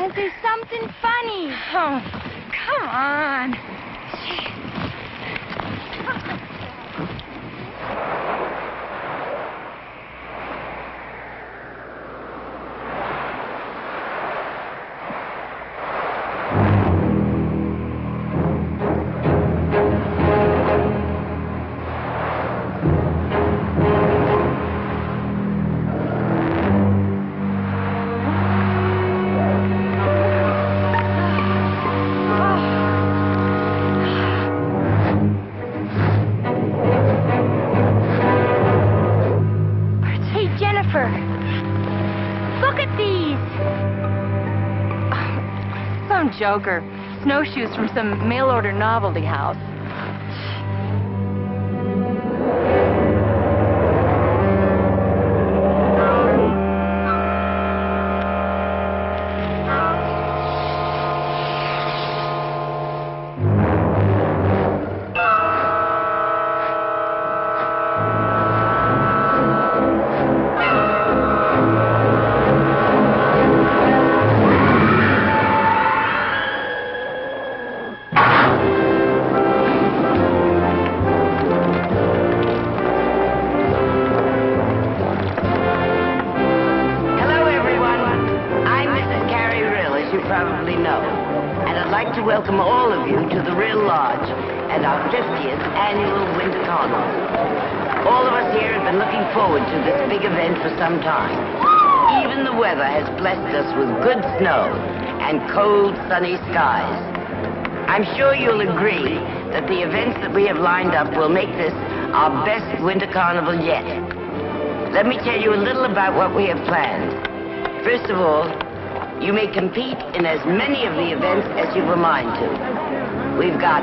Because there's something funny. Oh, come on. Joker. Snowshoes from some mail-order novelty house. Welcome all of you to the Real Lodge and our 50th annual Winter Carnival. All of us here have been looking forward to this big event for some time. Even the weather has blessed us with good snow and cold, sunny skies. I'm sure you'll agree that the events that we have lined up will make this our best Winter Carnival yet. Let me tell you a little about what we have planned. First of all, you may compete in as many of the events as you've a mind to. We've got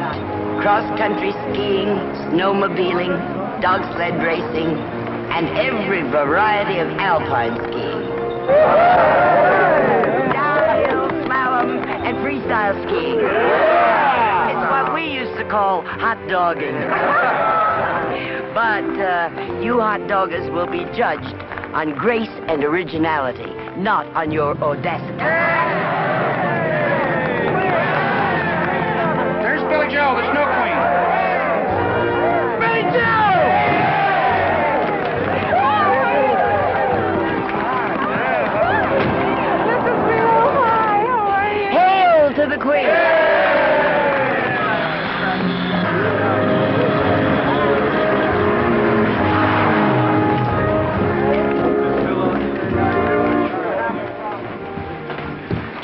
cross-country skiing, snowmobiling, dog sled racing, and every variety of alpine skiing. Downhill, slalom, and freestyle skiing. It's what we used to call hot dogging. But you hot doggers will be judged on grace and originality, not on your audacity. There's Billy Joe, the Snow Queen. Billy Joe! This is real high. How are you? Hail to the Queen!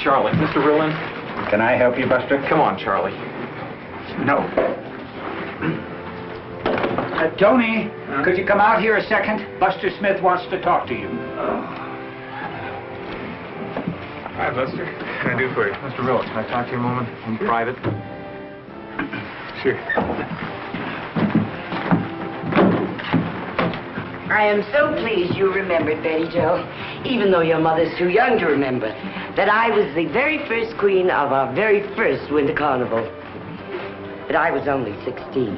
Charlie, Mr. Rillin. Can I help you, Buster? Come on, Charlie. No. Tony, could you come out here a second? Buster Smith wants to talk to you. Hi, Buster. What can I do for you? Mr. Rillin, can I talk to you a moment in private? Sure. I am so pleased you remembered, Betty Jo, even though your mother's too young to remember, that I was the very first queen of our very first Winter Carnival. But I was only 16.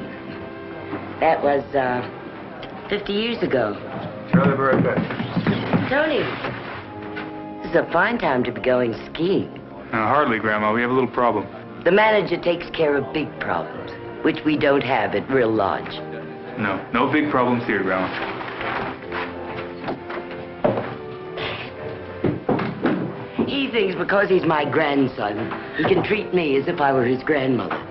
That was, 50 years ago. Charlie, be right back. Tony, this is a fine time to be going skiing. Hardly, Grandma. We have a little problem. The manager takes care of big problems, which we don't have at Real Lodge. No big problems here, Grandma. He thinks because he's my grandson, he can treat me as if I were his grandmother.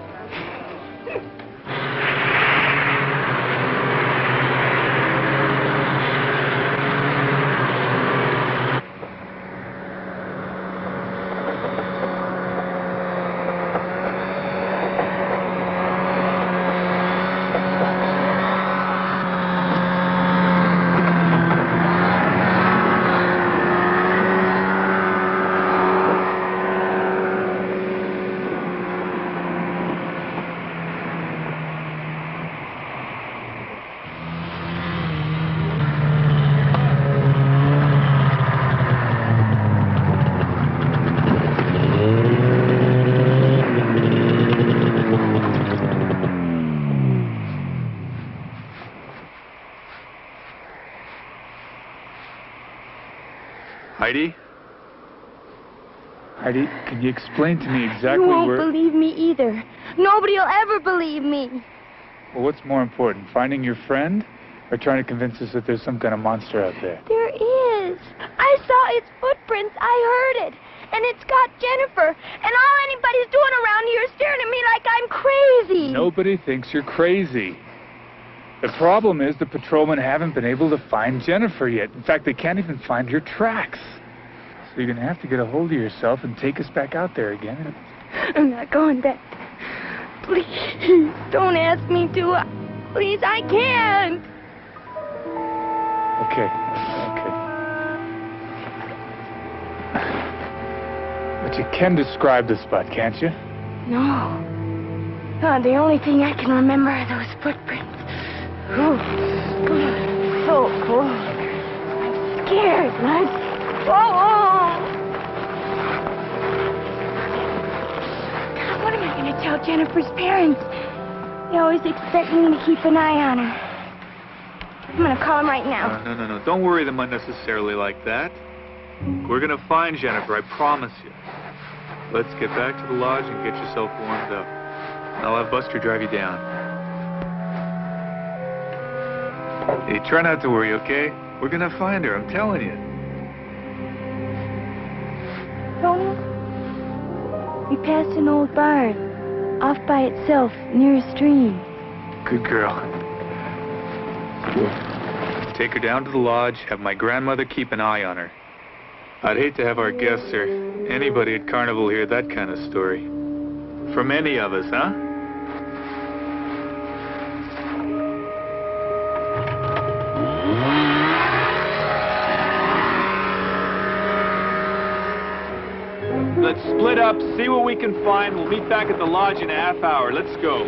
Heidi? Heidi, can you explain to me exactly You won't where... believe me either. Nobody will ever believe me. Well, what's more important, finding your friend or trying to convince us that there's some kind of monster out there? There is. I saw its footprints. I heard it. And it's got Jennifer. And all anybody's doing around here is staring at me like I'm crazy. Nobody thinks you're crazy. The problem is the patrolmen haven't been able to find Jennifer yet. In fact, they can't even find your tracks. So you're going to have to get a hold of yourself and take us back out there again. I'm not going back. Please, don't ask me to. Please, I can't. Okay. But you can describe the spot, can't you? No. God, the only thing I can remember are those footprints. Ooh, so cold. I'm scared, Bud. Oh! God, what am I going to tell Jennifer's parents? They always expect me to keep an eye on her. I'm going to call them right now. No. Don't worry them unnecessarily like that. We're going to find Jennifer, I promise you. Let's get back to the lodge and get yourself warmed up. I'll have Buster drive you down. Hey, try not to worry, okay? We're going to find her, I'm telling you. Tony, we passed an old barn, off by itself, near a stream. Good girl. Take her down to the lodge, have my grandmother keep an eye on her. I'd hate to have our guests or anybody at Carnival hear that kind of story. From any of us, huh? Let's split up, see what we can find. We'll meet back at the lodge in a half hour. Let's go.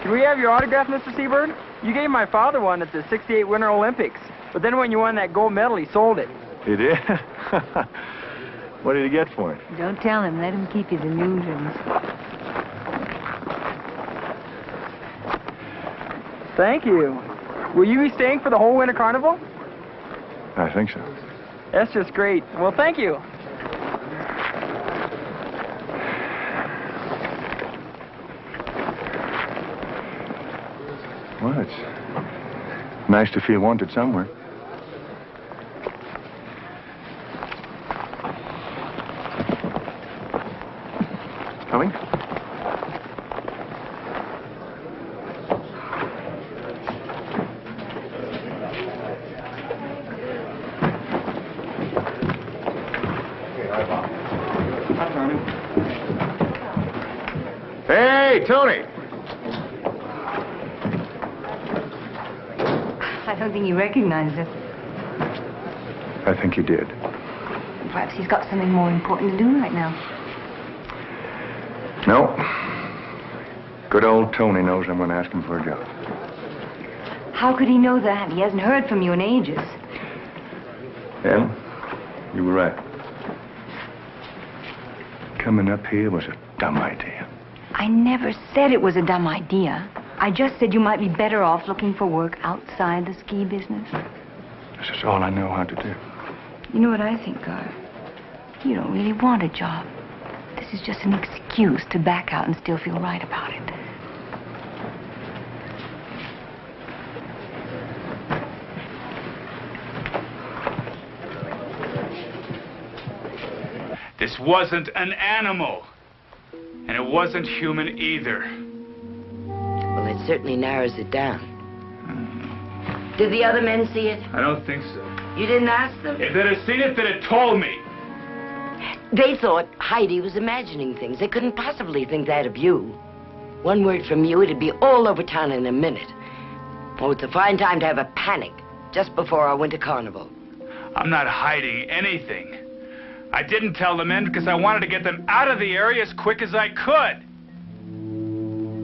Can we have your autograph, Mr. Seabird? You gave my father one at the '68 Winter Olympics. But then when you won that gold medal, he sold it. He did? What did he get for it? Don't tell him. Let him keep his illusions. Thank you. Will you be staying for the whole Winter Carnival? I think so. That's just great. Well, thank you. Well, it's nice to feel wanted somewhere. Coming? Hey, Tony! I don't think he recognized us. I think you did. Perhaps he's got something more important to do right now. No. Good old Tony knows I'm going to ask him for a job. How could he know that? He hasn't heard from you in ages. Yeah, you were right. Coming up here was a dumb idea. I never said it was a dumb idea. I just said you might be better off looking for work outside the ski business. This is all I know how to do. You know what I think, Gar? You don't really want a job. This is just an excuse to back out and still feel right about it. This wasn't an animal. And it wasn't human either. Well, it certainly narrows it down. Did the other men see it? I don't think so. You didn't ask them? If they'd have seen it, they'd have told me. They thought Heidi was imagining things. They couldn't possibly think that of you. One word from you, it'd be all over town in a minute. Oh, it's a fine time to have a panic just before our winter carnival. I'm not hiding anything. I didn't tell the men because I wanted to get them out of the area as quick as I could.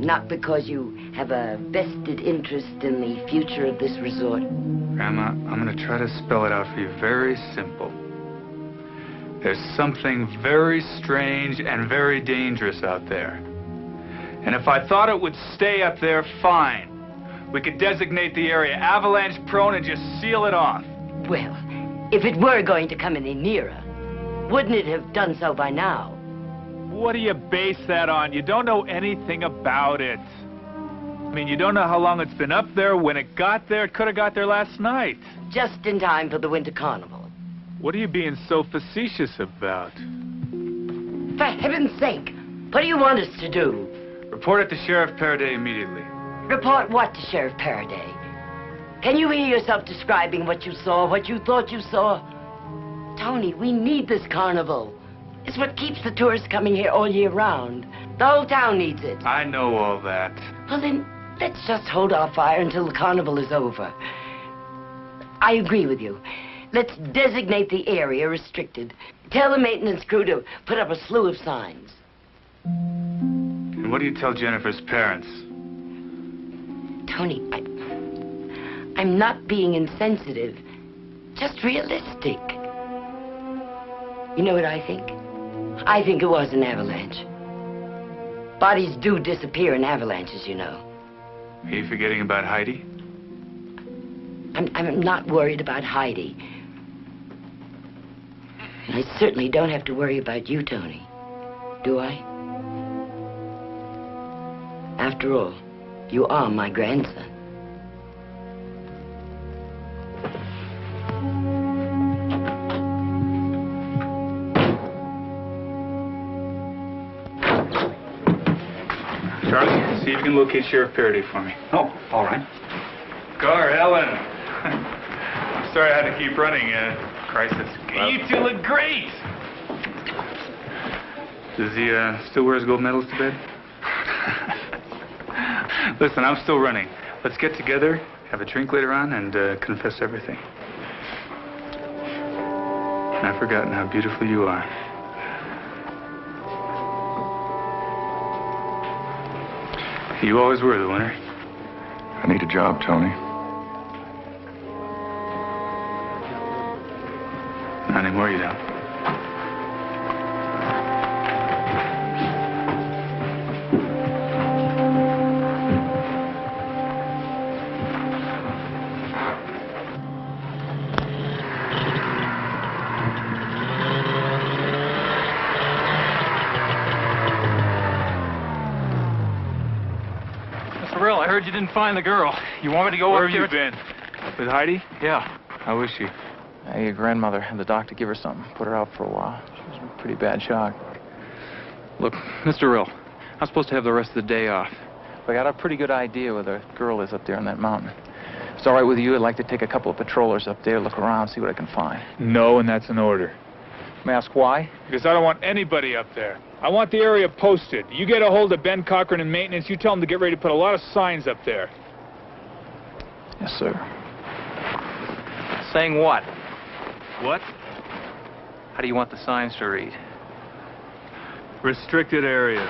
Not because you have a vested interest in the future of this resort. Grandma, I'm going to try to spell it out for you very simple. There's something very strange and very dangerous out there. And if I thought it would stay up there, fine. We could designate the area avalanche prone and just seal it off. Well, if it were going to come any nearer, wouldn't it have done so by now? What do you base that on? You don't know anything about it. I mean, you don't know how long it's been up there. When it got there, it could have got there last night. Just in time for the winter carnival. What are you being so facetious about? For heaven's sake, what do you want us to do? Report it to Sheriff Paraday immediately. Report what to Sheriff Paraday? Can you hear yourself describing what you saw, what you thought you saw? Tony, we need this carnival. It's what keeps the tourists coming here all year round. The whole town needs it. I know all that. Well, then, let's just hold our fire until the carnival is over. I agree with you. Let's designate the area restricted. Tell the maintenance crew to put up a slew of signs. And what do you tell Jennifer's parents? Tony, I'm not being insensitive, just realistic. You know what I think? I think it was an avalanche. Bodies do disappear in avalanches, you know. Are you forgetting about Heidi? I'm not worried about Heidi. And I certainly don't have to worry about you, Tony. Do I? After all, you are my grandson. Charlie, see if you can locate Sheriff Paraday for me. Oh, all right. Gar, Ellen. I'm sorry I had to keep running. Crisis. You two look great. Does he still wear his gold medals to bed? Listen, I'm still running. Let's get together, have a drink later on, and confess everything. I've forgotten how beautiful you are. You always were the winner. I need a job, Tony. Not anymore, you don't. you didn't find the girl. You want me to go Where up have there? you been? With Heidi? Yeah. How is she? Hey, your grandmother had the doctor give her something. Put her out for a while. She was in pretty bad shock. Look, Mr. Rill, I'm supposed to have the rest of the day off. But I got a pretty good idea where the girl is up there on that mountain. If it's all right with you, I'd like to take a couple of patrollers up there, look around, see what I can find. No, and that's an order. May I ask why? Because I don't want anybody up there. I want the area posted. You get a hold of Ben Cochran in maintenance, you tell him to get ready to put a lot of signs up there. Yes, sir. Saying what? What? How do you want the signs to read? Restricted area.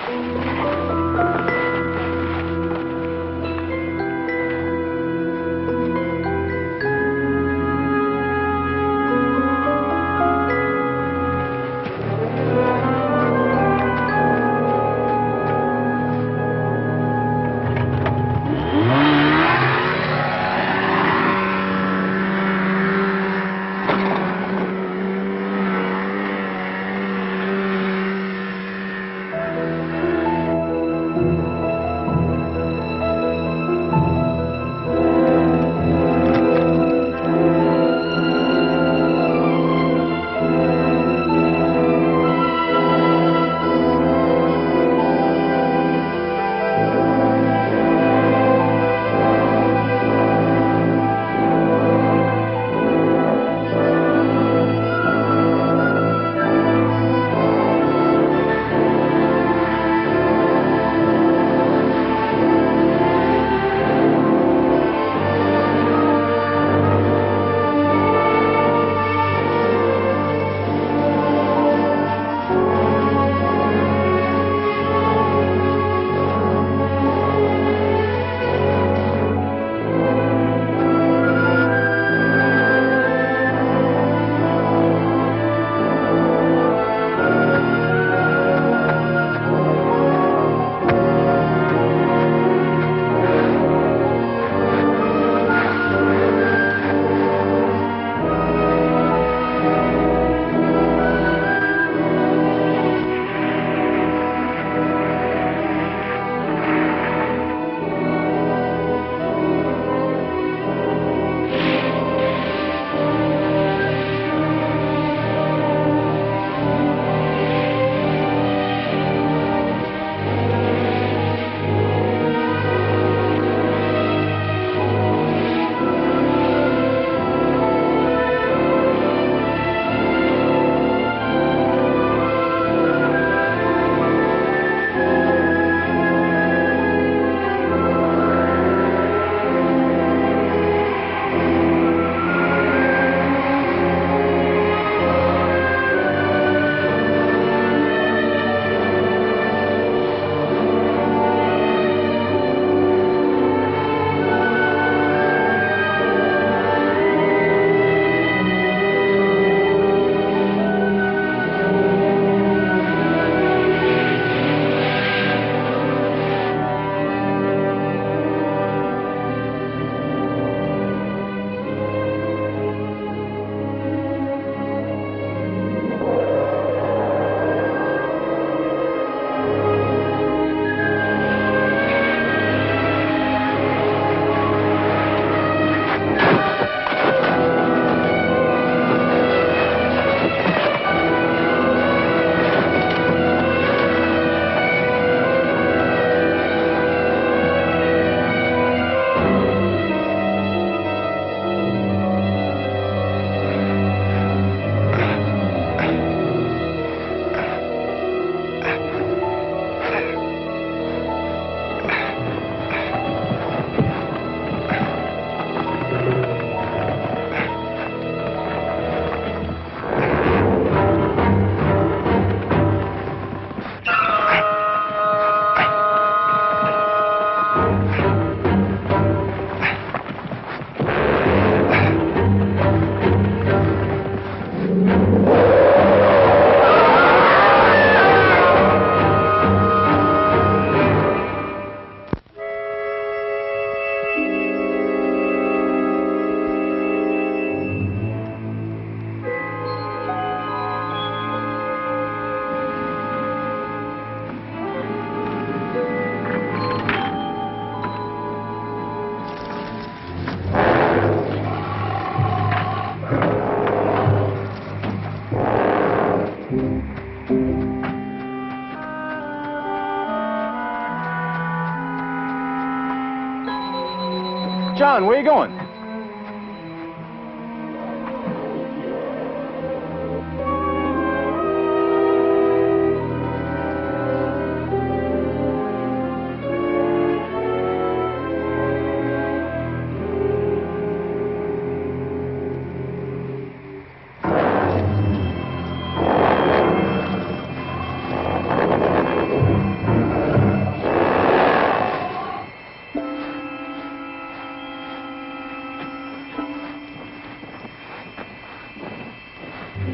on. Where you going?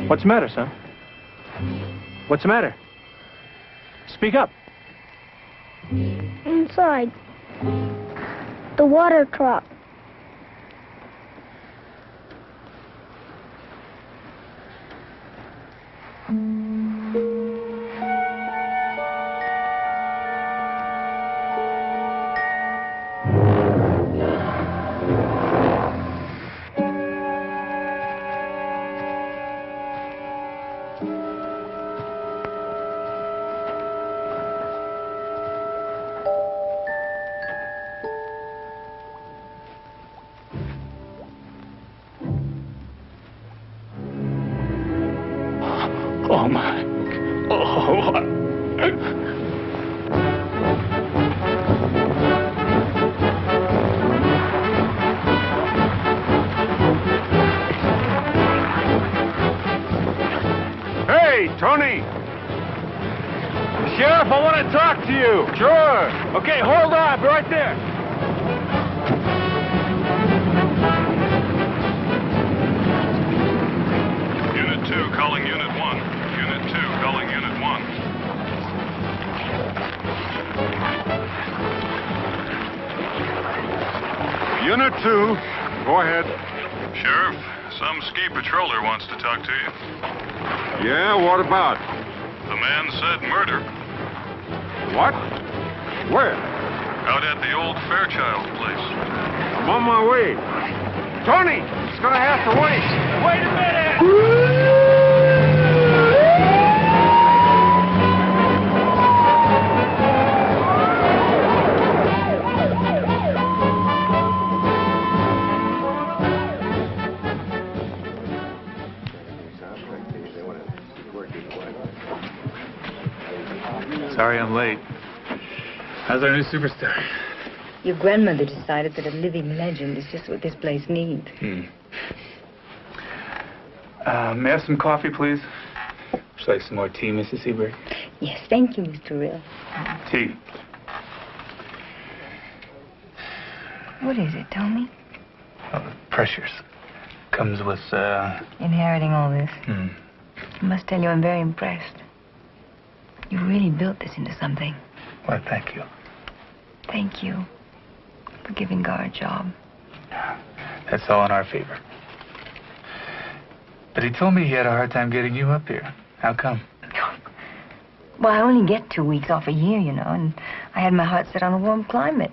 What's the matter, son? What's the matter? Speak up. Inside. The water truck. Oh, my. Oh, Hey, Tony! Sheriff, I want to talk to you. Sure. Okay, hold on. I'll be right there. Unit 2 calling Unit 1. Unit 2 calling Unit 1. Unit 2, go ahead. Sheriff, some ski patroller wants to talk to you. Yeah, what about? The man said murder. What? Where? Out at the old Fairchild place. I'm on my way. Tony, it's gonna have to wait. Wait a minute. sorry I'm late. How's our new superstar? Your grandmother decided that a living legend is just what this place needs. May I have some coffee, please? Would you like some more tea, Mrs. Seberg? Yes, thank you, Mr. Rill. Tea. What is it, tell me? Oh, pressures. Comes with, Inheriting all this. I must tell you, I'm very impressed. You really built this into something. Why, thank you. Thank you for giving Gar a job. That's all in our favor. But he told me he had a hard time getting you up here. How come? Well, I only get 2 weeks off a year, you know, and I had my heart set on a warm climate.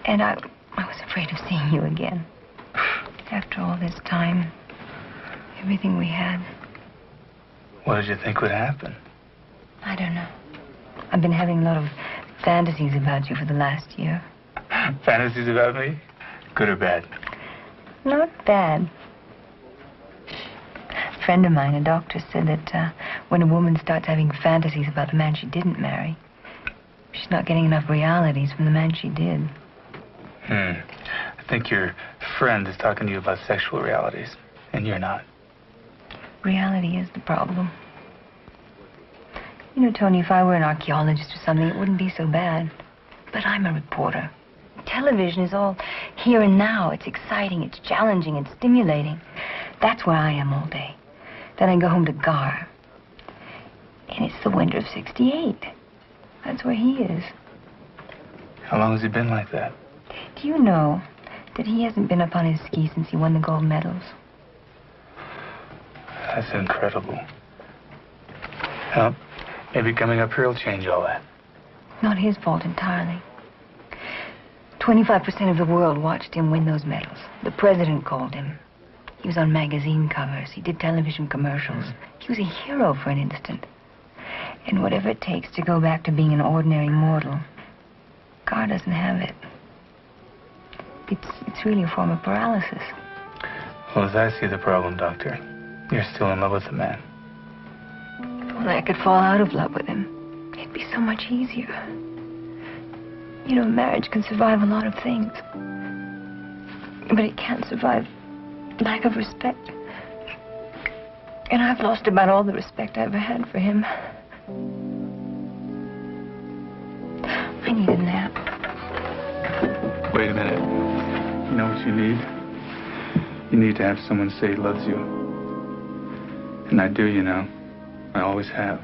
And I was afraid of seeing you again. After all this time, everything we had. What did you think would happen? I don't know. I've been having a lot of fantasies about you for the last year. Fantasies about me? Good or bad? Not bad. A friend of mine, a doctor, said that when a woman starts having fantasies about the man she didn't marry, she's not getting enough realities from the man she did. I think your friend is talking to you about sexual realities, and you're not. Reality is the problem. You know, Tony, if I were an archaeologist or something, it wouldn't be so bad. But I'm a reporter. Television is all here and now. It's exciting, it's challenging, it's stimulating. That's where I am all day. Then I go home to Gar. And it's the winter of '68. That's where he is. How long has he been like that? Do you know that he hasn't been up on his skis since he won the gold medals? That's incredible. Well, maybe coming up here will change all that. Not his fault entirely. 25% of the world watched him win those medals. The president called him. He was on magazine covers. He did television commercials. He was a hero for an instant. And whatever it takes to go back to being an ordinary mortal, Gar doesn't have it. It's really a form of paralysis. Well, as I see the problem, Doctor, you're still in love with the man. Well, I could fall out of love with him. It'd be so much easier. You know, marriage can survive a lot of things. But it can't survive lack of respect. And I've lost about all the respect I ever had for him. I need a nap. Wait a minute. You know what you need? You need to have someone say he loves you. And I do, you know. I always have.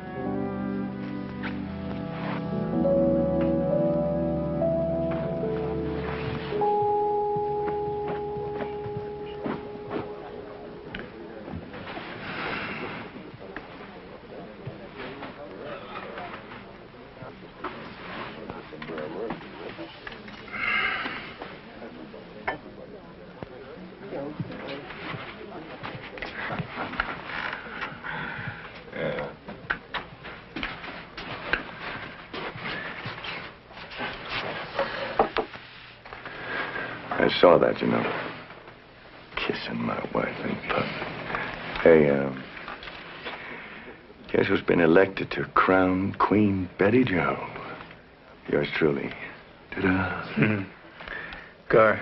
I saw that, you know. Kissing my wife in public. Hey, guess who's been elected to crown Queen Betty Joe? Yours truly. Ta-da. Gar,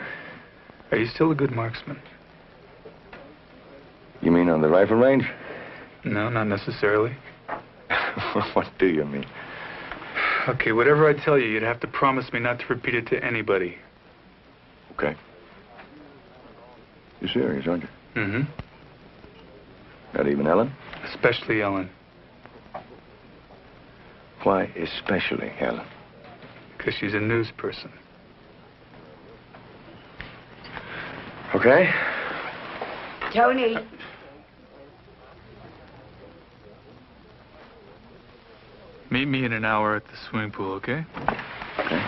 are you still a good marksman? You mean on the rifle range? No, not necessarily. What do you mean? Okay, whatever I tell you, you'd have to promise me not to repeat it to anybody. Okay. You're serious, aren't you? Mm-hmm. Not even Ellen? Especially Ellen. Why especially Ellen? Because she's a news person. Okay. Tony. Meet me in an hour at the swimming pool, okay? Okay.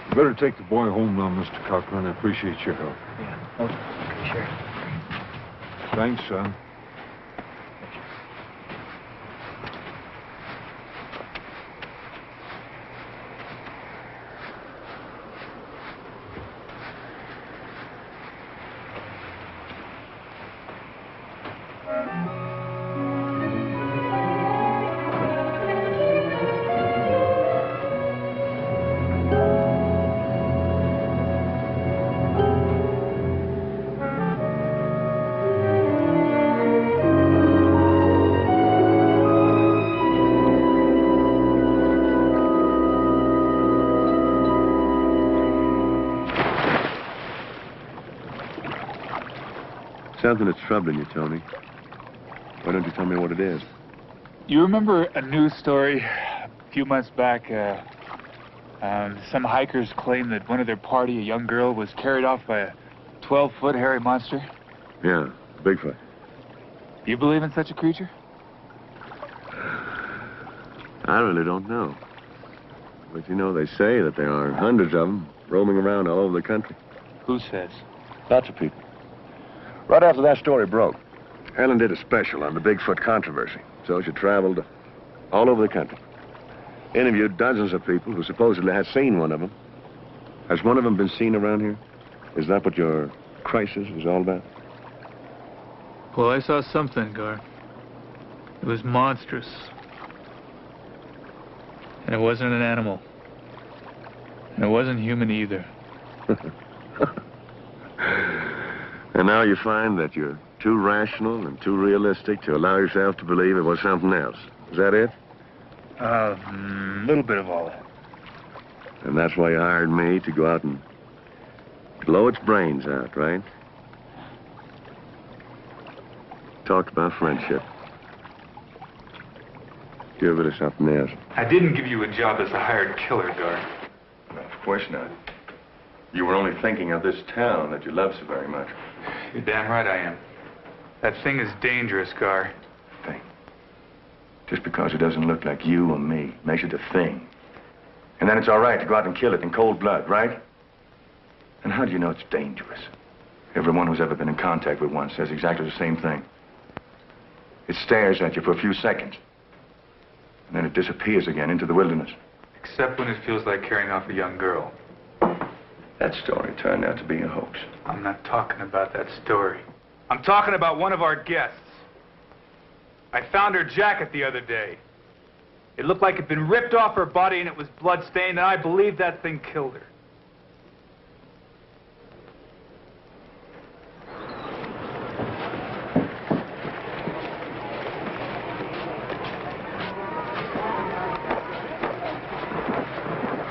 You better take the boy home now, Mr. Cochran. I appreciate your help. Yeah. Okay, sure. Thanks, son. Something that's troubling you, Tony. Why don't you tell me what it is? You remember a news story a few months back? Some hikers claimed that one of their party, a young girl, was carried off by a 12-foot hairy monster. Yeah, Bigfoot. Do you believe in such a creature? I really don't know. But you know, they say that there are hundreds of them roaming around all over the country. Who says? Lots of people. Right after that story broke, Ellen did a special on the Bigfoot controversy. So she traveled all over the country. Interviewed dozens of people who supposedly had seen one of them. Has one of them been seen around here? Is that what your crisis is all about? Well, I saw something, Gar. It was monstrous. And it wasn't an animal. And it wasn't human either. And now you find that you're too rational and too realistic to allow yourself to believe it was something else. Is that it? A little bit of all that. And that's why you hired me to go out and blow its brains out, right? Talked about friendship. Give it or something else. I didn't give you a job as a hired killer, Gar. No, of course not. You were only thinking of this town that you love so very much. You're damn right I am. That thing is dangerous, Gar. Thing. Just because it doesn't look like you or me makes it a thing. And then it's all right to go out and kill it in cold blood, right? And how do you know it's dangerous? Everyone who's ever been in contact with one says exactly the same thing. It stares at you for a few seconds. And then it disappears again into the wilderness. Except when it feels like carrying off a young girl. That story turned out to be a hoax. I'm not talking about that story. I'm talking about one of our guests. I found her jacket the other day. It looked like it'd been ripped off her body and it was blood-stained, and I believe that thing killed her.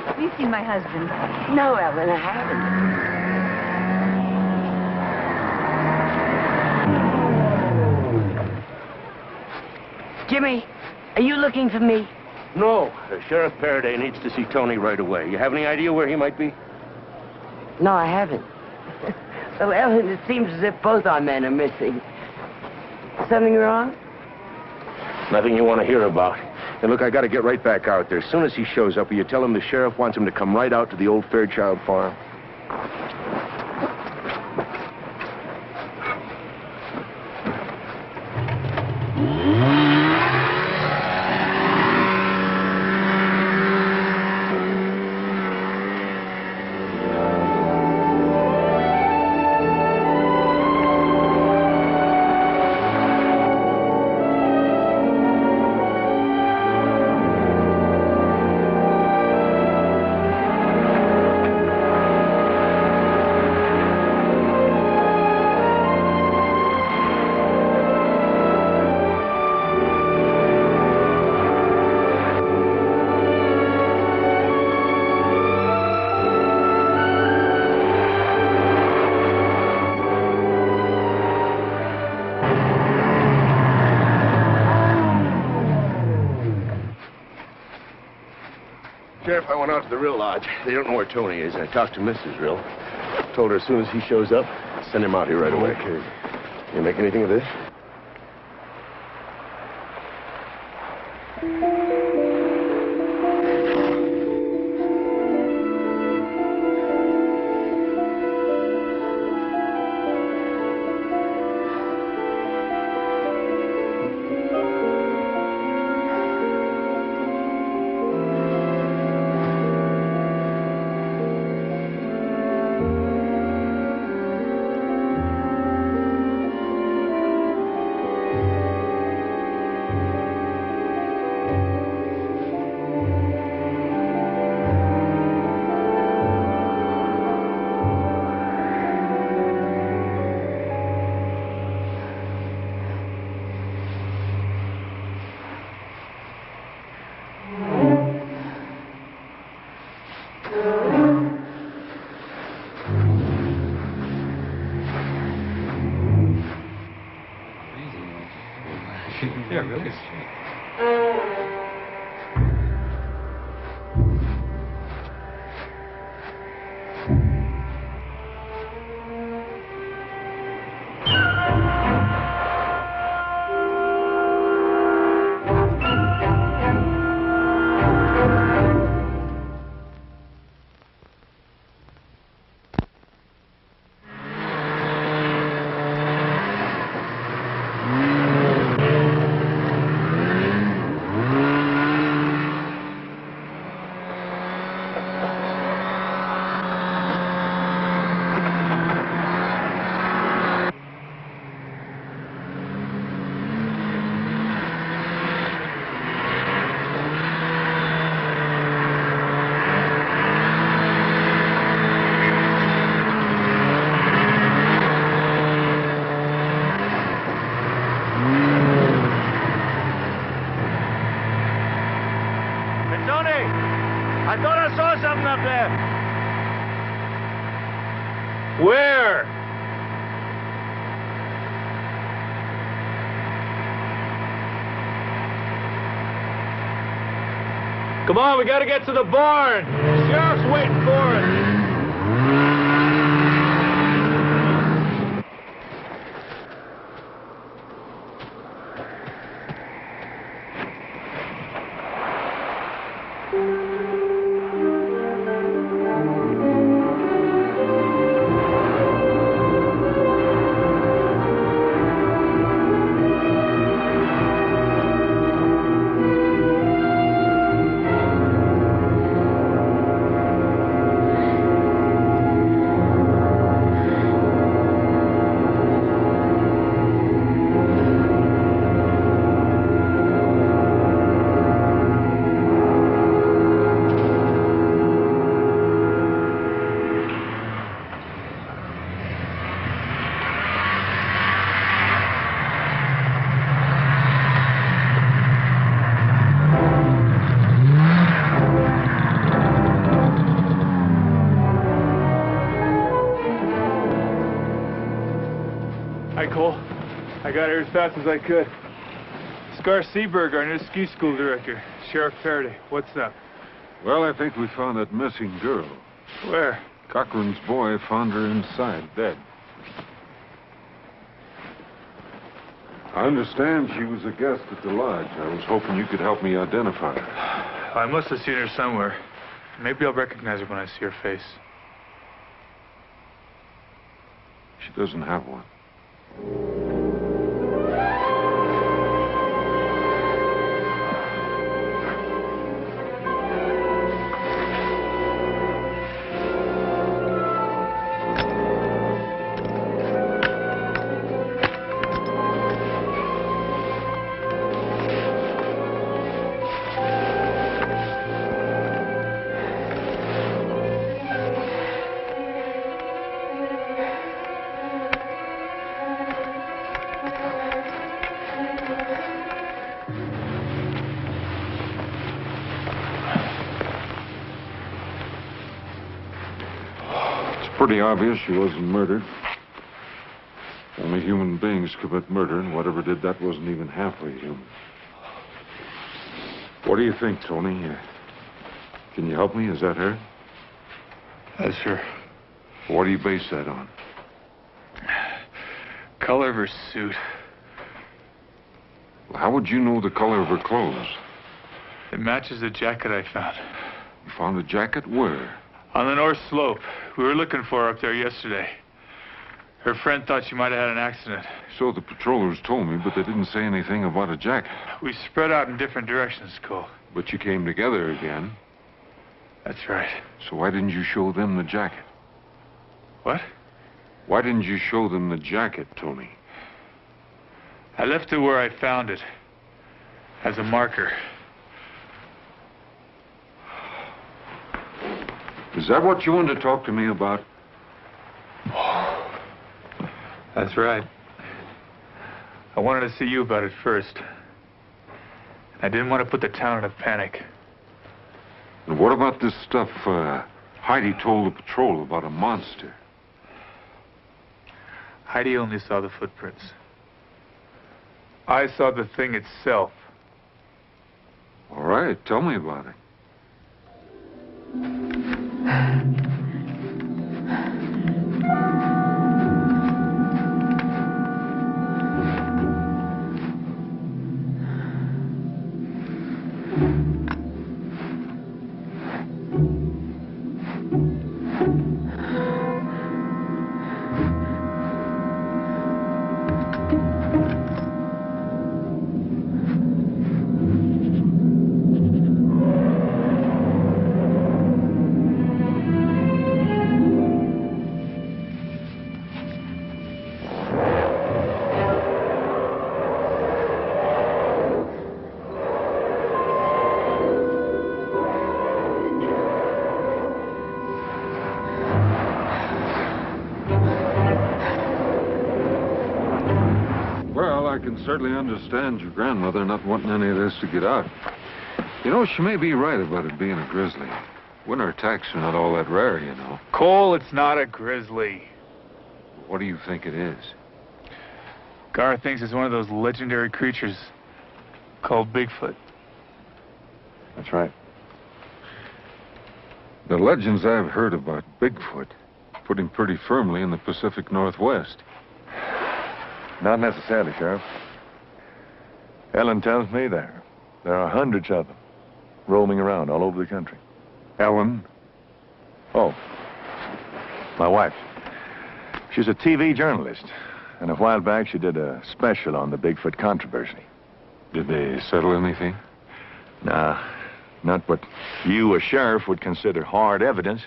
Have you seen my husband? No, Ellen, I haven't. Jimmy, are you looking for me? No. Sheriff Faraday needs to see Tony right away. You have any idea where he might be? No, I haven't. Well, Ellen, it seems as if both our men are missing. Something wrong? Nothing you want to hear about. And look, I got to get right back out there. As soon as he shows up, will you tell him the sheriff wants him to come right out to the old Fairchild farm? Sheriff, I went out to the Rill Lodge. They don't know where Tony is. I talked to Mrs. Rill. Told her as soon as he shows up, send him out here right away. Okay. You make anything of this? Yeah, really. I thought I saw something up there. Where? Come on, we gotta get to the barn. The sheriff's waiting for us. got here as fast as I could. Scar Seaberg, our new ski school director. Sheriff Faraday, what's up? Well, I think we found that missing girl. Where? Cochrane's boy found her inside, dead. I understand she was a guest at the lodge. I was hoping you could help me identify her. I must have seen her somewhere. Maybe I'll recognize her when I see her face. She doesn't have one. Pretty obvious she wasn't murdered. Only human beings commit murder, and whatever did that wasn't even halfway human. What do you think, Tony? Can you help me? Is that her? That's her. What do you base that on? Color of her suit. Well, how would you know the color of her clothes? It matches the jacket I found. You found a jacket where? On the north slope. We were looking for her up there yesterday. Her friend thought she might have had an accident. So the patrollers told me, but they didn't say anything about a jacket. We spread out in different directions, Cole. But you came together again. That's right. So why didn't you show them the jacket? What? Why didn't you show them the jacket, Tony? I left it where I found it. As a marker. Is that what you wanted to talk to me about? That's right. I wanted to see you about it first. I didn't want to put the town in a panic. And what about this stuff Heidi told the patrol about a monster? Heidi only saw the footprints. I saw the thing itself. All right, tell me about it. I can certainly understand your grandmother not wanting any of this to get out. You know, she may be right about it being a grizzly. Winter attacks are not all that rare, you know. Cole, it's not a grizzly. What do you think it is? Gar thinks it's one of those legendary creatures called Bigfoot. That's right. The legends I've heard about Bigfoot put him pretty firmly in the Pacific Northwest. Not necessarily, Sheriff. Ellen tells me there are hundreds of them roaming around all over the country. Ellen? Oh, my wife. She's a TV journalist. And a while back, she did a special on the Bigfoot controversy. Did they settle anything? Nah, not what you, a sheriff, would consider hard evidence.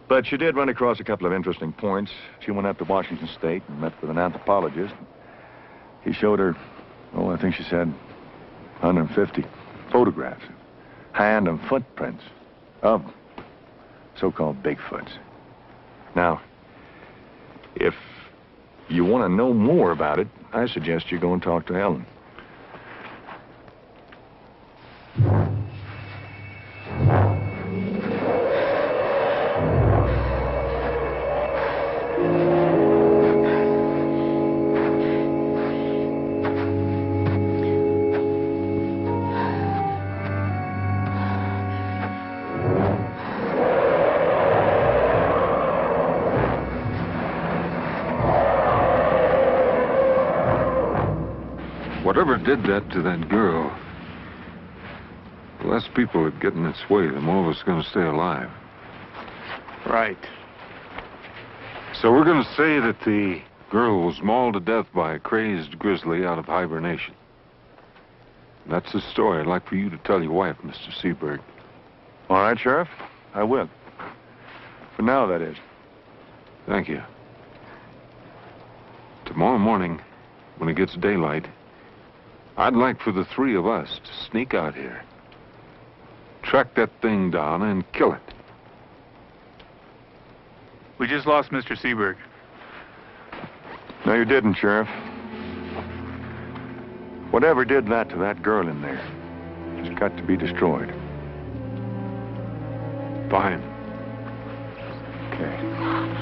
But she did run across a couple of interesting points. She went up to Washington State and met with an anthropologist. He showed her, I think she said 150 photographs, hand and footprints of so-called Bigfoots. Now, if you want to know more about it, I suggest you go and talk to Ellen. Whatever did that to that girl, the less people that get in its way, the more of us are going to stay alive. Right. So we're going to say that the girl was mauled to death by a crazed grizzly out of hibernation. That's the story I'd like for you to tell your wife, Mr. Seberg. All right, Sheriff. I will. For now, that is. Thank you. Tomorrow morning, when it gets daylight, I'd like for the three of us to sneak out here, track that thing down, and kill it. We just lost Mr. Seberg. No, you didn't, Sheriff. Whatever did that to that girl in there has got to be destroyed. Fine. Okay.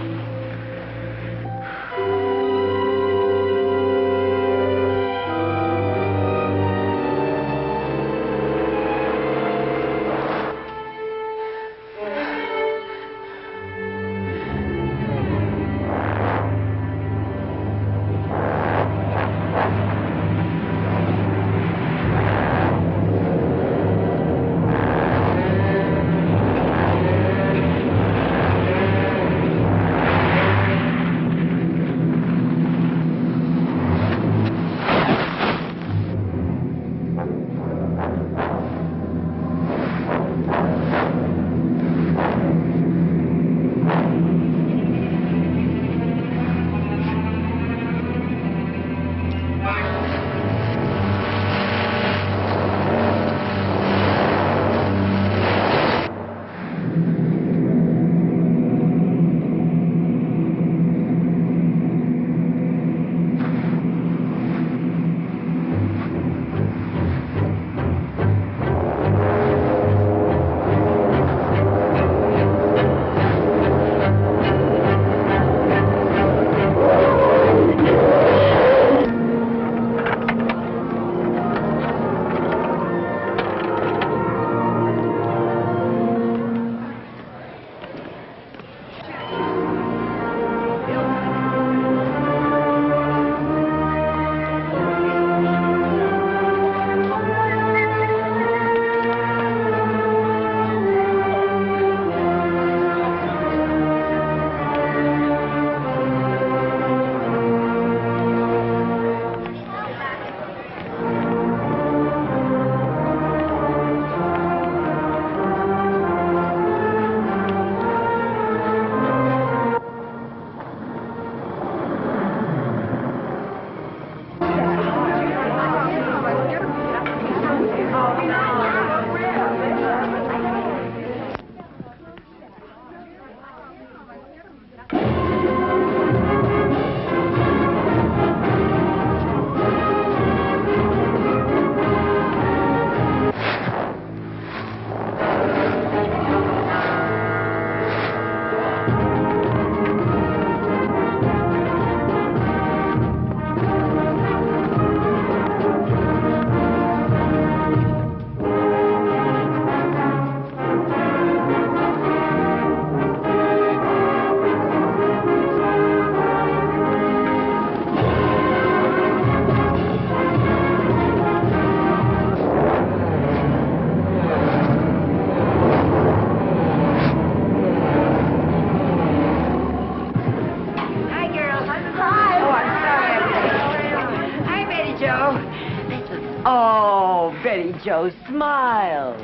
Oh, Betty Joe, smile.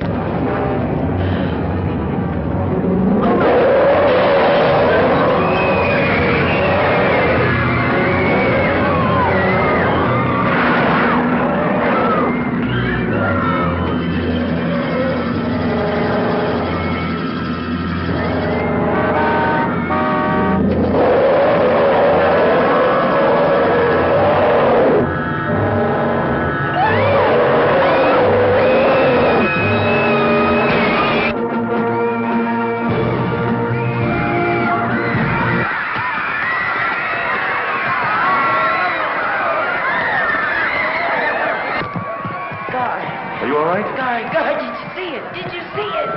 Are you all right? God, did you see it? Did you see it?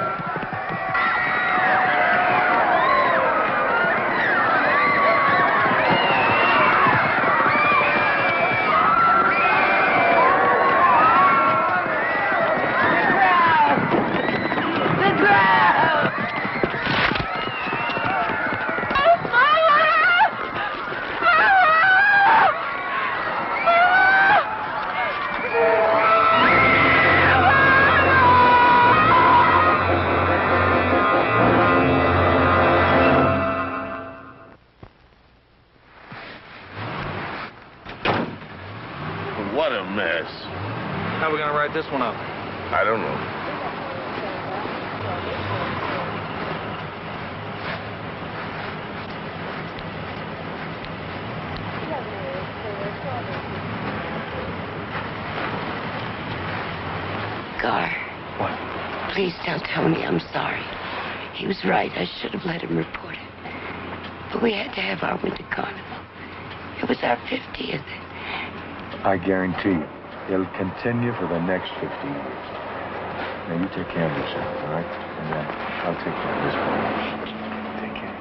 this one up? I don't know. Gar. What? Please don't tell me I'm sorry. He was right. I should have let him report it. But we had to have our winter carnival. It was our 50th. I guarantee you, it'll continue for the next 50 years. Now, you take care of yourself, all right? And I'll take care of this one. Take care.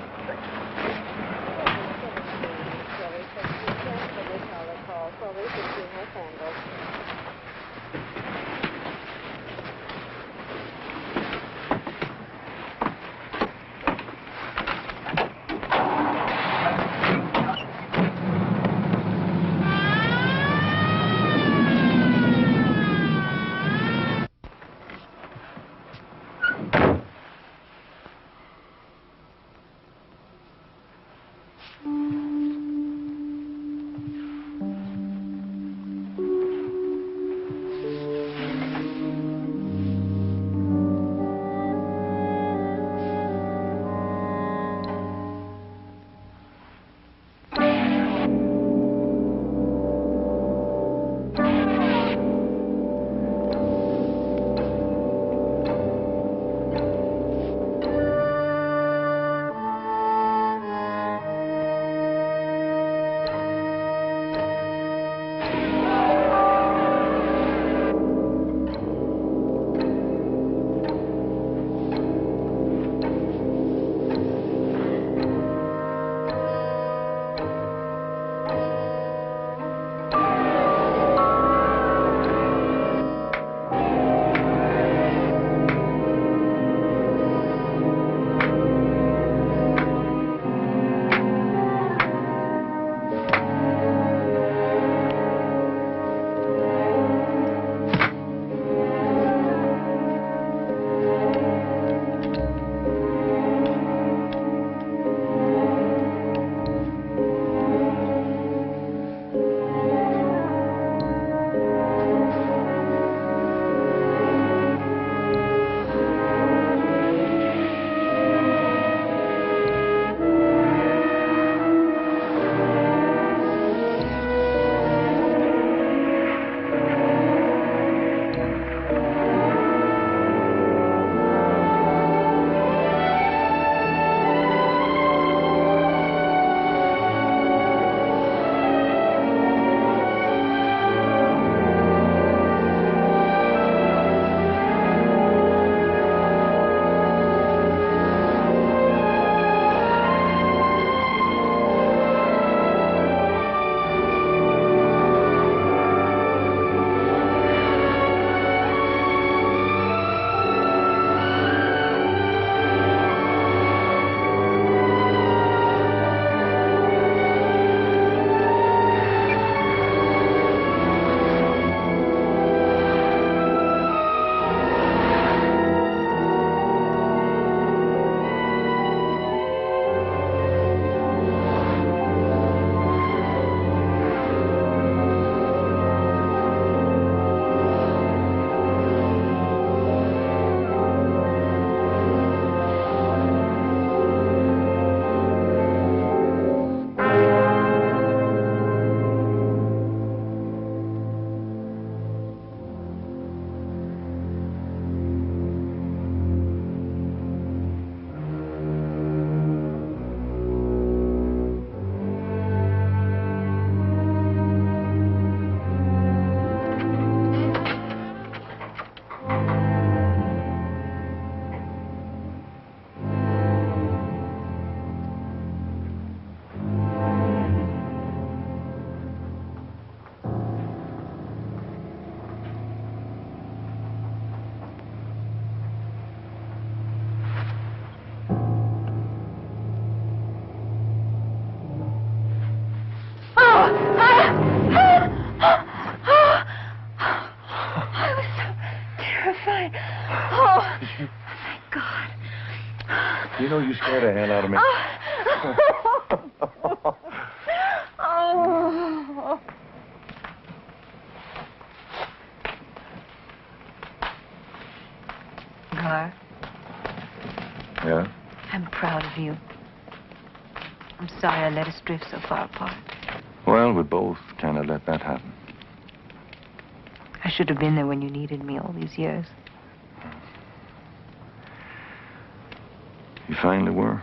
You know you scared the hell out of me. car. Yeah? I'm proud of you. I'm sorry I let us drift so far apart. Well, we both kind of let that happen. I should have been there when you needed me all these years. You finally were?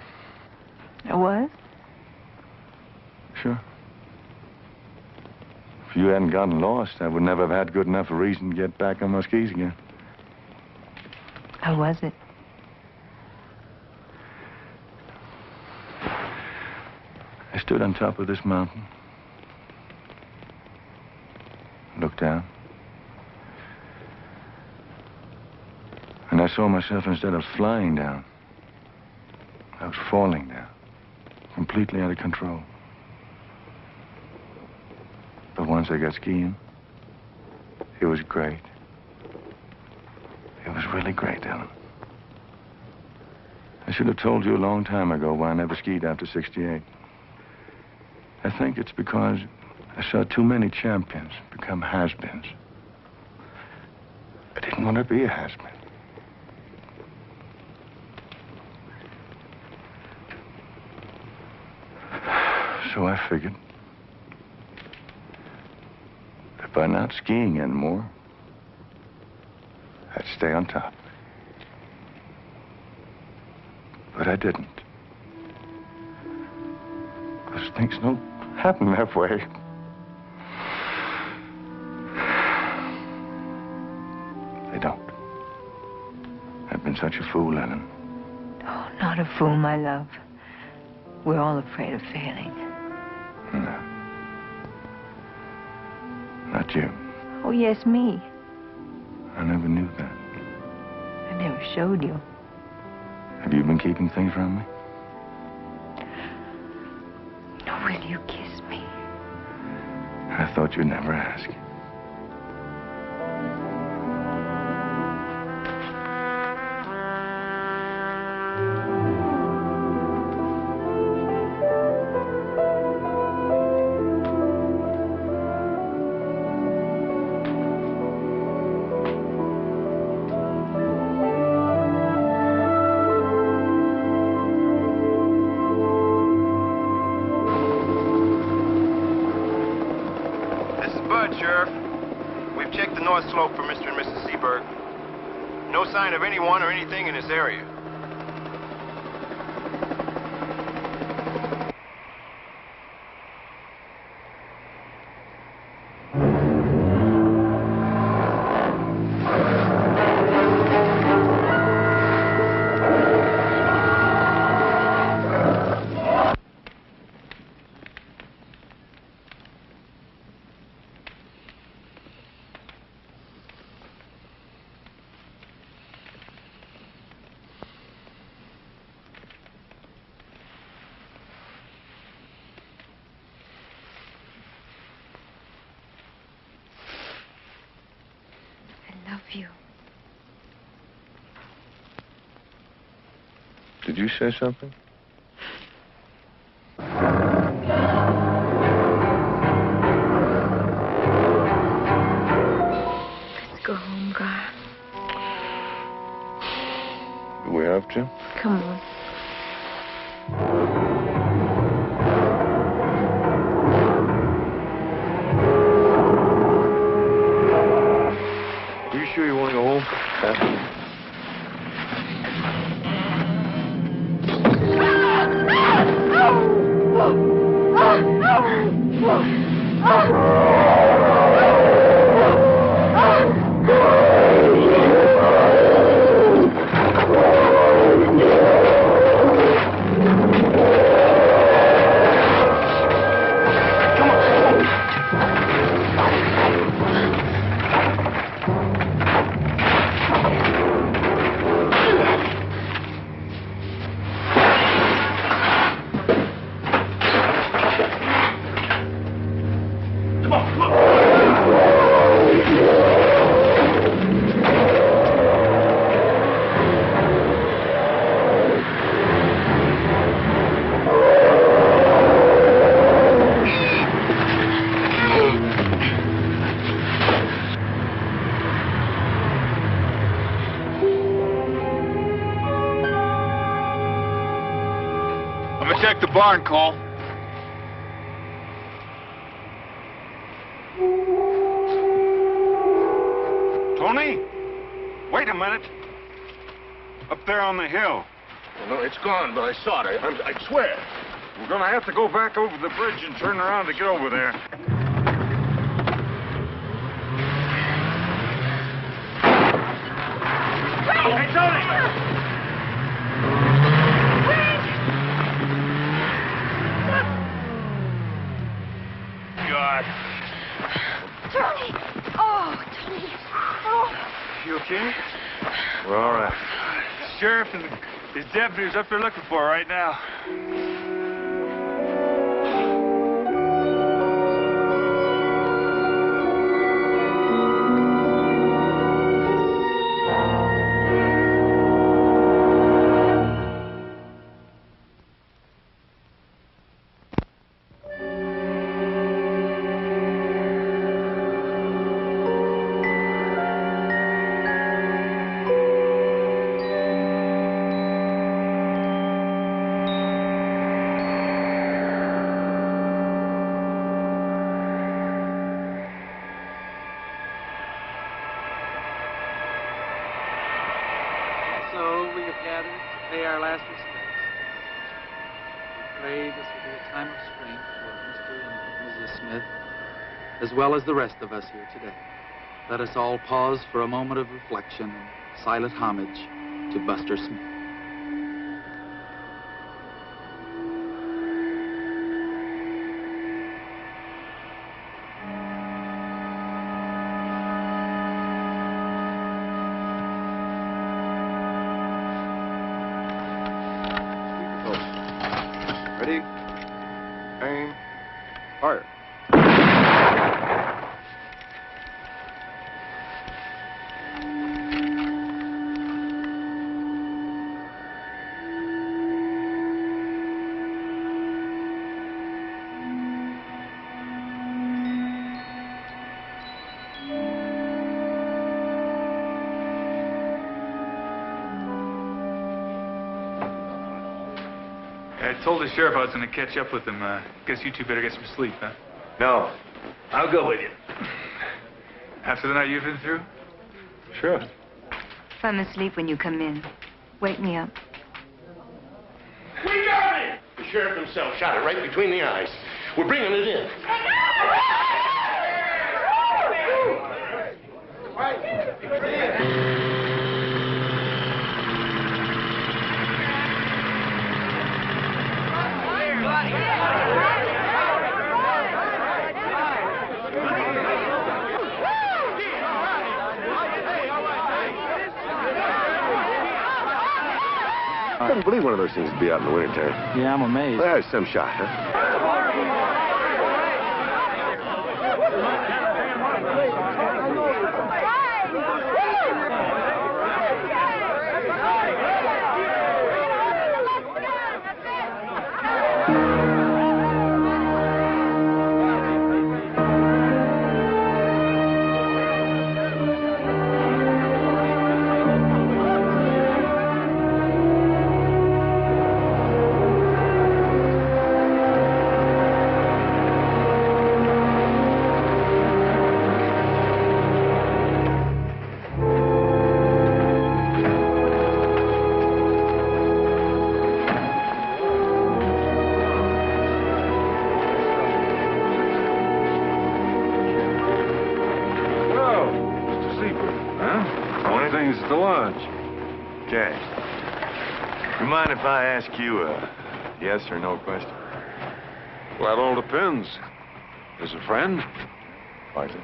I was? Sure. If you hadn't gotten lost, I would never have had good enough a reason to get back on my skis again. How was it? I stood on top of this mountain, looked down, and I saw myself, instead of flying down, I was falling down, completely out of control. But once I got skiing, it was great. It was really great, Ellen. I should have told you a long time ago why I never skied after 68. I think it's because I saw too many champions become has-beens. I didn't want to be a has-been. So I figured that by not skiing anymore, I'd stay on top. But I didn't. Because things don't happen that way. They don't. I've been such a fool, Ellen. Oh, not a fool, my love. We're all afraid of failing. No. Not you. Oh, yes, me. I never knew that. I never showed you. Have you been keeping things from me? Will you kiss me? I thought you'd never ask. Sheriff, we've checked the north slope for Mr. and Mrs. Seberg. No sign of anyone or anything in this area. You. Did you say something? Let's go home, Gar. Do we have to? Come on. Are you sure you want to go home? check the barn, Cole. Tony? Wait a minute. Up there on the hill. Well, no, it's gone, but I saw it. I swear. We're gonna have to go back over the bridge and turn around to get over there. Hey, Tony! God. Tony! Oh, Tony. Oh. You okay? We're all right. Sheriff and his deputies up there looking for her right now. So we have gathered to pay our last respects. We pray this will be a time of strength for Mr. and Mrs. Smith, as well as the rest of us here today. Let us all pause for a moment of reflection and silent homage to Buster Smith. Ready? Aim. Fire. I told the sheriff I was going to catch up with him. Guess you two better get some sleep, huh? No. I'll go with you. After the night you've been through? Sure. If I'm asleep when you come in, wake me up. We got it! The sheriff himself shot it right between the eyes. We're bringing it in. I couldn't believe one of those things would be out in the wintertime. Yeah, I'm amazed. There's some shot, huh? Things at the lodge. Okay. You mind if I ask you a yes or no question? Well, that all depends. As a friend? Like it.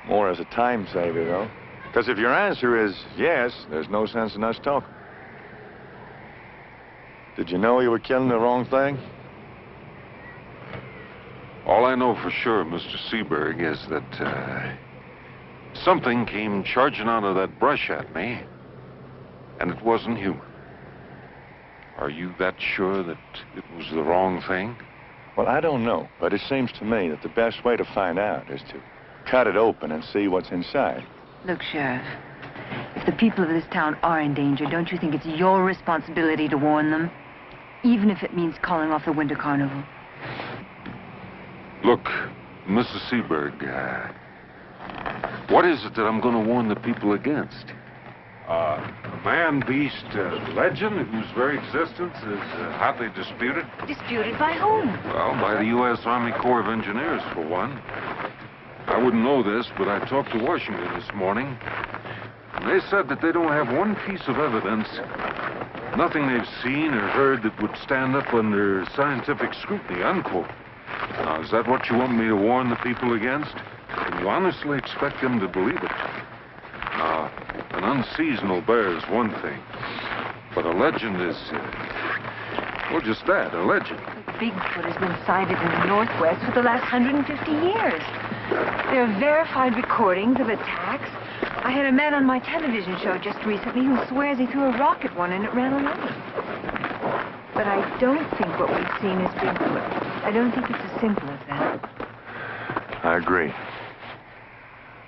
More as a time saver, though. Because if your answer is yes, there's no sense in us talking. Did you know you were killing the wrong thing? All I know for sure, Mr. Seaberg, is that something came charging out of that brush at me, and it wasn't human. Are you that sure that it was the wrong thing? Well, I don't know, but it seems to me that the best way to find out is to cut it open and see what's inside. Look, Sheriff, if the people of this town are in danger, don't you think it's your responsibility to warn them? even if it means calling off the Winter Carnival. Look, Mrs. Seberg, what is it that I'm going to warn the people against? A man-beast legend whose very existence is hotly disputed? Disputed by whom? Well, by the U.S. Army Corps of Engineers, for one. I wouldn't know this, but I talked to Washington this morning, and they said that they don't have one piece of evidence, nothing they've seen or heard that would stand up under scientific scrutiny, unquote. Now, is that what you want me to warn the people against? Can you honestly expect them to believe it? Now, an unseasonal bear is one thing, but a legend is, well, just that, a legend. Bigfoot has been sighted in the Northwest for the last 150 years. There are verified recordings of attacks. I had a man on my television show just recently who swears he threw a rock at one and it ran away. But I don't think what we've seen is Bigfoot. I don't think it's as simple as that. I agree.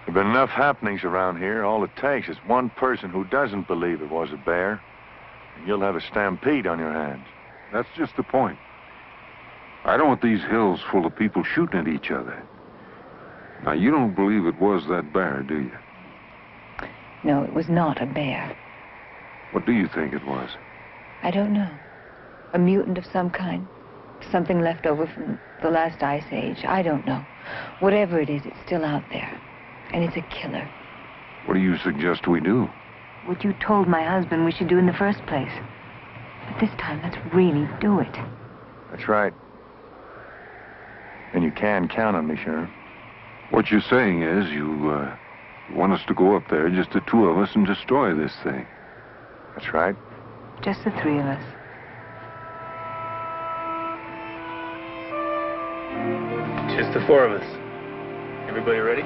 There've been enough happenings around here. All it takes is one person who doesn't believe it was a bear, and you'll have a stampede on your hands. That's just the point. I don't want these hills full of people shooting at each other. Now, you don't believe it was that bear, do you? No, it was not a bear. What do you think it was? I don't know. A mutant of some kind. Something left over from the last ice age. I don't know. Whatever it is, it's still out there. And it's a killer. What do you suggest we do? What you told my husband we should do in the first place. But this time, let's really do it. That's right. And you can count on me, Sheriff. What you're saying is you want us to go up there, just the two of us, and destroy this thing. That's right. Just the three of us. Just the four of us. Everybody ready?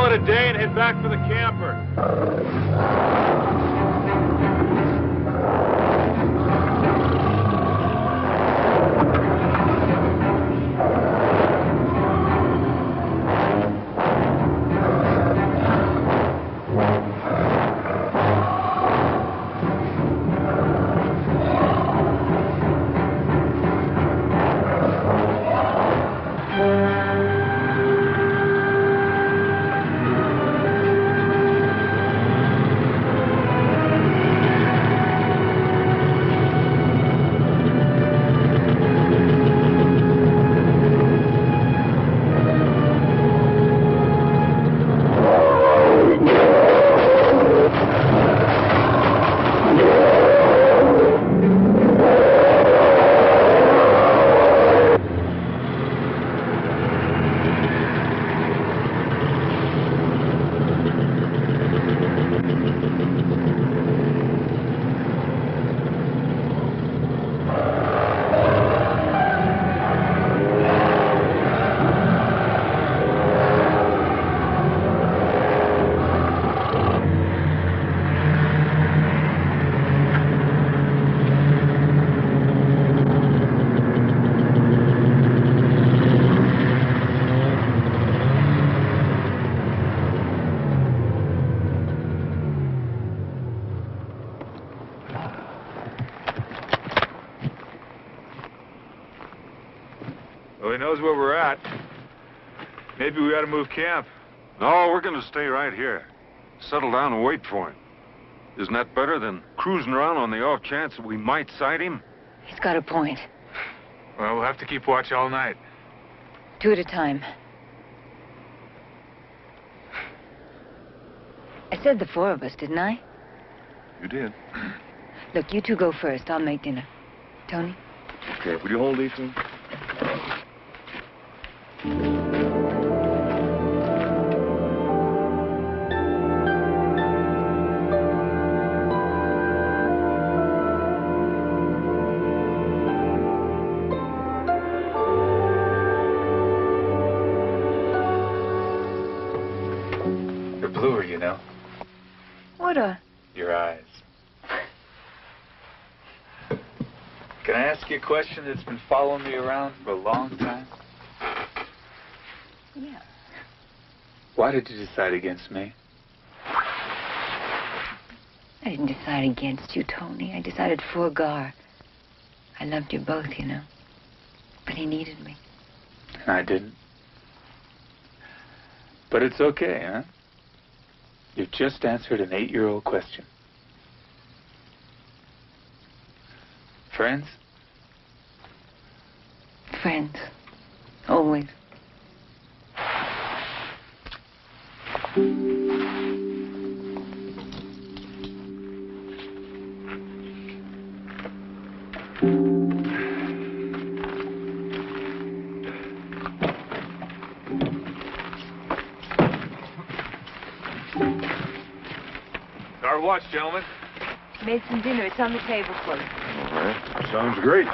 call it a day and head back for the camper. Well, he knows where we're at. Maybe we ought to move camp. No, we're going to stay right here. Settle down and wait for him. Isn't that better than cruising around on the off chance that we might sight him? He's got a point. Well, we'll have to keep watch all night. 2 at a time. I said the 4 of us, didn't I? You did. Look, you 2 go first. I'll make dinner. Tony? Okay, will you hold these things? They're bluer, you know. What a... Your eyes. Can I ask you a question that's been following me around for a long time? Yeah. Why did you decide against me? I didn't decide against you, Tony. I decided for Gar. I loved you both, you know. But he needed me. And I didn't. But it's okay, huh? You've just answered an 8-year-old question. Friends? Friends. Always. Our watch, gentlemen. Made some dinner. It's on the table for you. All right. Sounds great.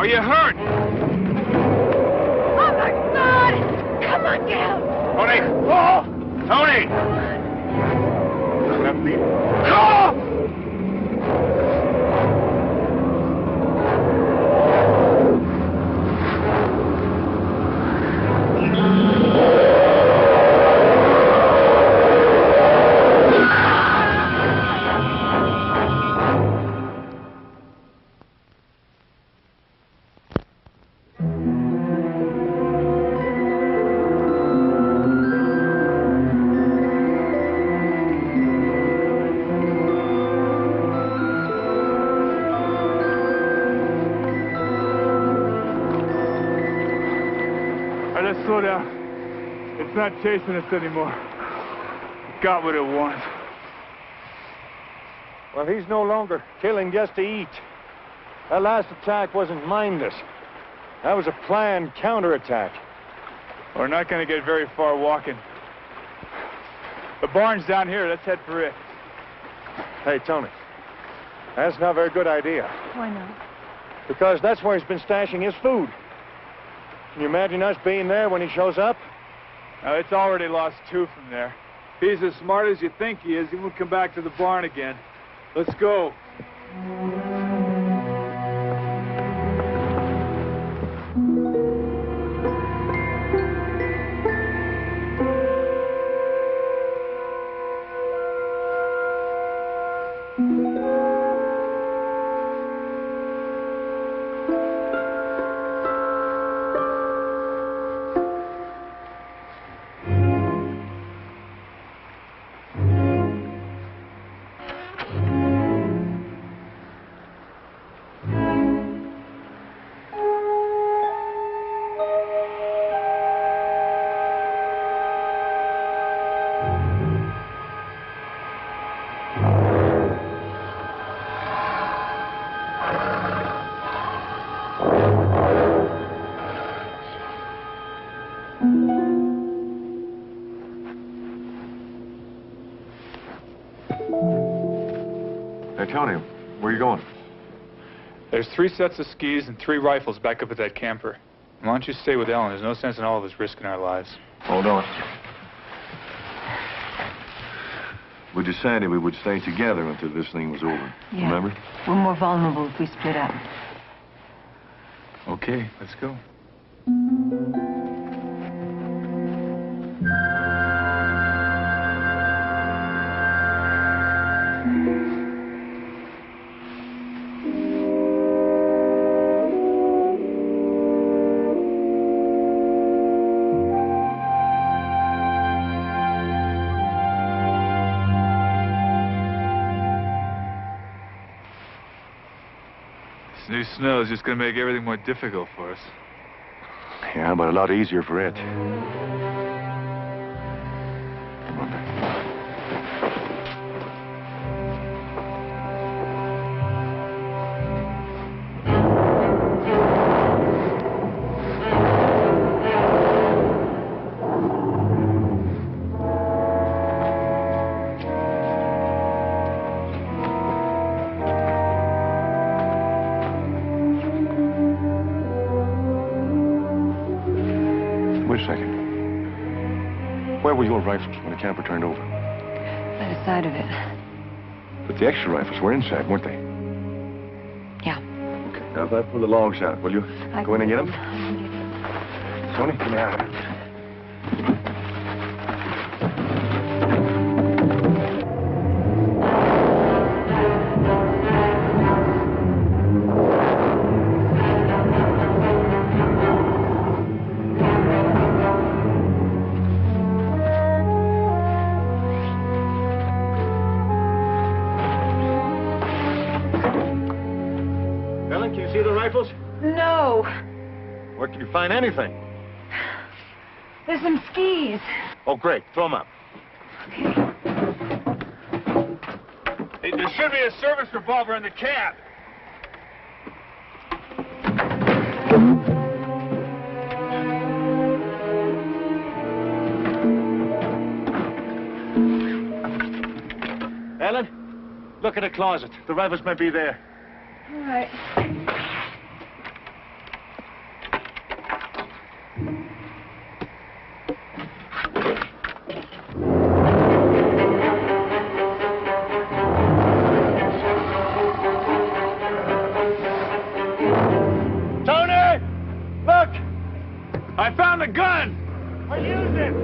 Are you hurt? Oh, my God! Come on down! Tony! Oh! Tony! Not me. Oh! All right, let's slow down. It's not chasing us anymore. It got what it wanted. Well, he's no longer killing just to eat. That last attack wasn't mindless. That was a planned counterattack. We're not going to get very far walking. The barn's down here. Let's head for it. Hey, Tony. That's not a very good idea. Why not? Because that's where he's been stashing his food. Can you imagine us being there when he shows up? Now, it's already lost 2 from there. If he's as smart as you think he is, he won't come back to the barn again. Let's go. Hey, Tony, where are you going? There's 3 sets of skis and 3 rifles back up at that camper. Why don't you stay with Ellen? There's no sense in all of us risking our lives. Hold on. We decided we would stay together until this thing was over. Yeah. Remember? We're more vulnerable if we split up. Okay, let's go. This new snow is just going to make everything more difficult for us. Yeah, but a lot easier for it. Wait a second. Where were your rifles when the camper turned over? By the side of it. But the extra rifles were inside, weren't they? Yeah. Okay, now if I pull the logs out, will you go in and get them? Tony, come here. Ellen, can you see the rifles? No. Where can you find anything? There's some skis. Oh, great. Throw them up. Hey, there should be a service revolver in the cab. Ellen, look at the closet. The rifles might be there. All right. I found a gun! I use it!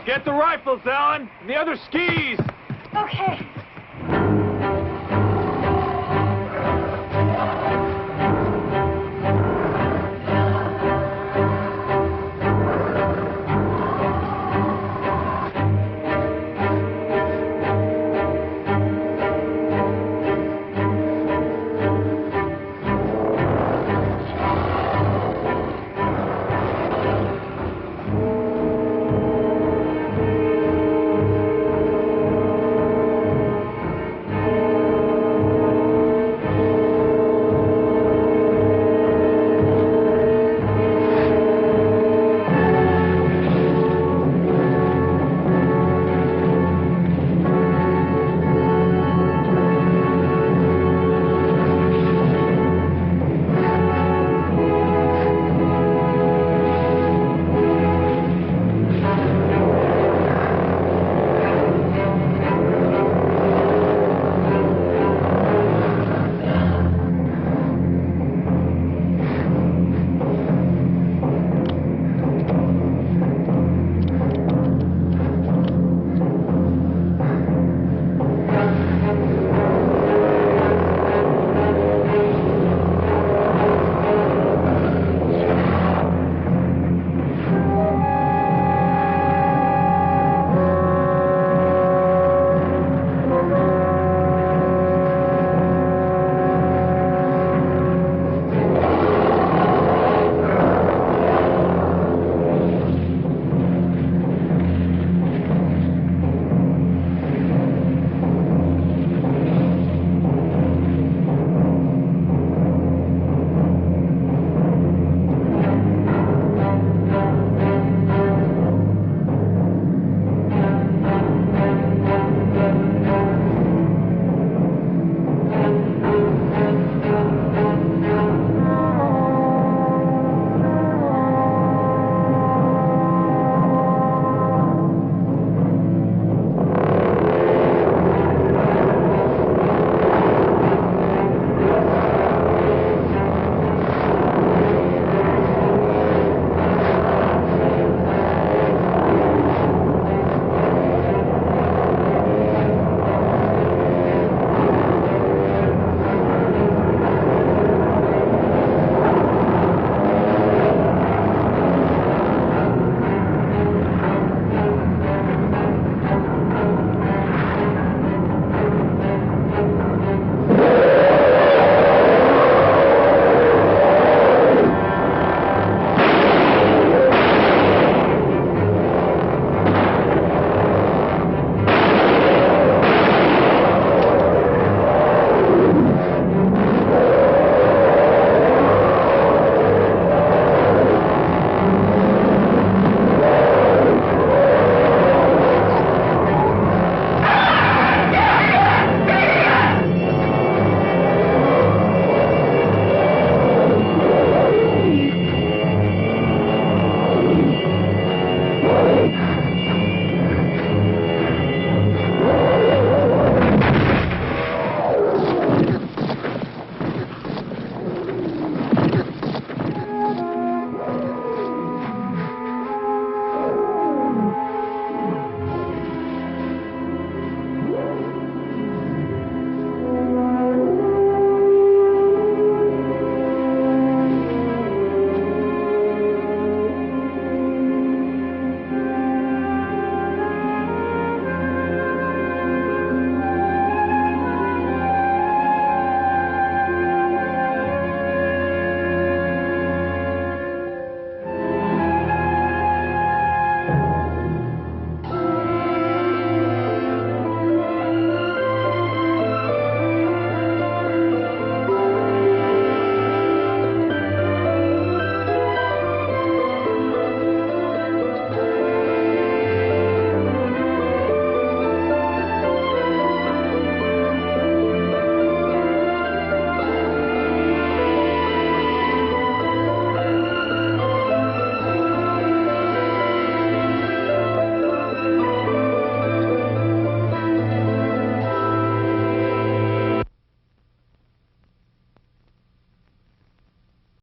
Get the rifles, Alan, and the other skis! Okay.